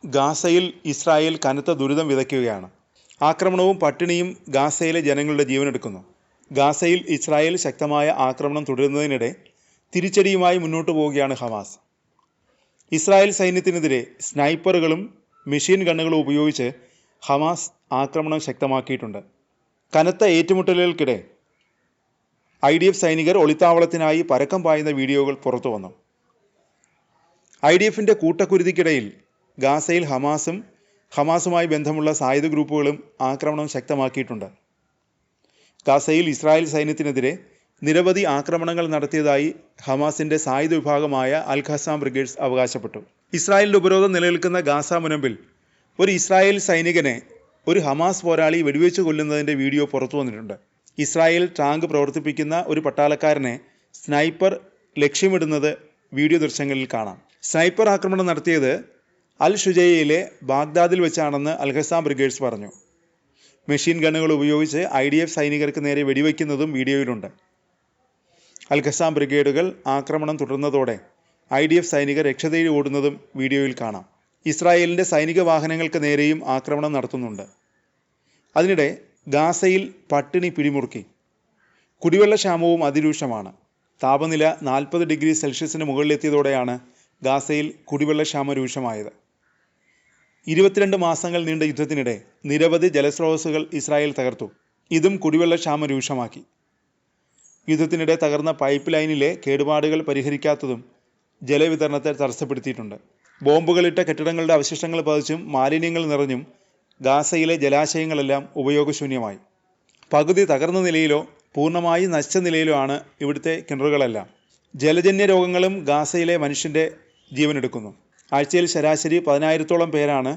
ഗാസയിൽ ഇസ്രായേൽ കനത്ത ദുരിതം വിതയ്ക്കുകയാണ്. ആക്രമണവും പട്ടിണിയും ഗാസയിലെ ജനങ്ങളുടെ ജീവനെടുക്കുന്നു. ഗാസയിൽ ഇസ്രായേൽ ശക്തമായ ആക്രമണം തുടരുന്നതിനിടെ തിരിച്ചടിയുമായി മുന്നോട്ടു പോവുകയാണ് ഹമാസ്. ഇസ്രായേൽ സൈന്യത്തിനെതിരെ സ്നൈപ്പറുകളും മെഷീൻ ഗണ്ണുകളും ഉപയോഗിച്ച് ഹമാസ് ആക്രമണം ശക്തമാക്കിയിട്ടുണ്ട്. കനത്ത ഏറ്റുമുട്ടലുകൾക്കിടെ IDF സൈനികർ ഒളിത്താവളത്തിനായി പരക്കം പായുന്ന വീഡിയോകൾ പുറത്തു വന്നു. IDFന്റെ കൂട്ടക്കുരുതിക്കിടയിൽ ഗാസയിൽ ഹമാസുമായി ബന്ധമുള്ള സായുധ ഗ്രൂപ്പുകളും ആക്രമണം ശക്തമാക്കിയിട്ടുണ്ട്. ഗാസയിൽ ഇസ്രായേൽ സൈന്യത്തിനെതിരെ നിരവധി ആക്രമണങ്ങൾ നടത്തിയതായി ഹമാസിന്റെ സായുധ വിഭാഗമായ അൽ-ഖസാം ബ്രിഗേഡ്സ് അവകാശപ്പെട്ടു. ഇസ്രായേലിന്റെ ഉപരോധം നിലനിൽക്കുന്ന ഗാസ മുനമ്പിൽ ഒരു ഇസ്രായേൽ സൈനികനെ ഒരു ഹമാസ് പോരാളി വെടിവെച്ച് കൊല്ലുന്നതിൻ്റെ വീഡിയോ പുറത്തു വന്നിട്ടുണ്ട്. ഇസ്രായേൽ ടാങ്ക് പ്രവർത്തിപ്പിക്കുന്ന ഒരു പട്ടാളക്കാരനെ സ്നൈപ്പർ ലക്ഷ്യമിടുന്നത് വീഡിയോ ദൃശ്യങ്ങളിൽ കാണാം. സ്നൈപ്പർ ആക്രമണം നടത്തിയത് അൽ ഷുജൈയയിലെ ബാഗ്ദാദിൽ വെച്ചാണെന്ന് അൽ-ഖസാം ബ്രിഗേഡ്സ് പറഞ്ഞു. മെഷീൻ ഗണ്ണുകൾ ഉപയോഗിച്ച് IDF സൈനികർക്ക് നേരെ വെടിവെക്കുന്നതും വീഡിയോയിലുണ്ട്. അൽ-ഖസാം ബ്രിഗേഡുകൾ ആക്രമണം തുടർന്നതോടെ IDF സൈനികർ രക്ഷതയിൽ ഓടുന്നതും വീഡിയോയിൽ കാണാം. ഇസ്രായേലിൻ്റെ സൈനിക വാഹനങ്ങൾക്ക് നേരെയും ആക്രമണം നടത്തുന്നുണ്ട്. അതിനിടെ ഗാസയിൽ പട്ടിണി പിടിമുറുക്കി. കുടിവെള്ളക്ഷാമവും അതിരൂക്ഷമാണ്. താപനില 40 ഡിഗ്രി സെൽഷ്യസിന് മുകളിലെത്തിയതോടെയാണ് ഗാസയിൽ കുടിവെള്ളക്ഷാമം രൂക്ഷമായത്. 22 മാസങ്ങൾ നീണ്ട യുദ്ധത്തിനിടെ നിരവധി ജലസ്രോതസ്സുകൾ ഇസ്രായേൽ തകർത്തു. ഇതും കുടിവെള്ളക്ഷാമം രൂക്ഷമാക്കി. യുദ്ധത്തിനിടെ തകർന്ന പൈപ്പ് ലൈനിലെ കേടുപാടുകൾ പരിഹരിക്കാത്തതും ജലവിതരണത്തെ തടസ്സപ്പെടുത്തിയിട്ടുണ്ട്. ബോംബുകളിട്ട കെട്ടിടങ്ങളുടെ അവശിഷ്ടങ്ങൾ പതിച്ചും മാലിന്യങ്ങൾ നിറഞ്ഞും ഗാസയിലെ ജലാശയങ്ങളെല്ലാം ഉപയോഗശൂന്യമായി. പകുതി തകർന്ന നിലയിലോ പൂർണ്ണമായി നശിച്ച നിലയിലോ ആണ് ഇവിടുത്തെ കിണറുകളെല്ലാം. ജലജന്യ രോഗങ്ങളും ഗാസയിലെ മനുഷ്യൻ്റെ ജീവനെടുക്കുന്നു. ആഴ്ചയിൽ ശരാശരി 10,000-ഓളം പേരാണ്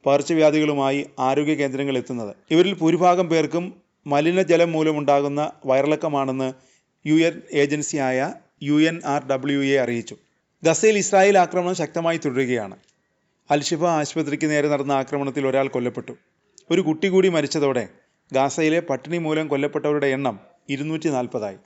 പകർച്ചവ്യാധികളുമായി ആരോഗ്യ കേന്ദ്രങ്ങളിൽ എത്തുന്നത്. ഇവരിൽ ഭൂരിഭാഗം പേർക്കും മലിനജലം മൂലമുണ്ടാകുന്ന വയറിളക്കമാണെന്ന് UN ഏജൻസിയായ UNRWA അറിയിച്ചു. ഗസയിൽ ഇസ്രായേൽ ആക്രമണം ശക്തമായി തുടരുകയാണ്. അൽ-ഷിഫ ആശുപത്രിക്ക് നേരെ നടന്ന ആക്രമണത്തിൽ ഒരാൾ കൊല്ലപ്പെട്ടു. ഒരു കുട്ടി കൂടി മരിച്ചതോടെ ഗാസയിലെ പട്ടിണി മൂലം കൊല്ലപ്പെട്ടവരുടെ എണ്ണം 240 ആയി.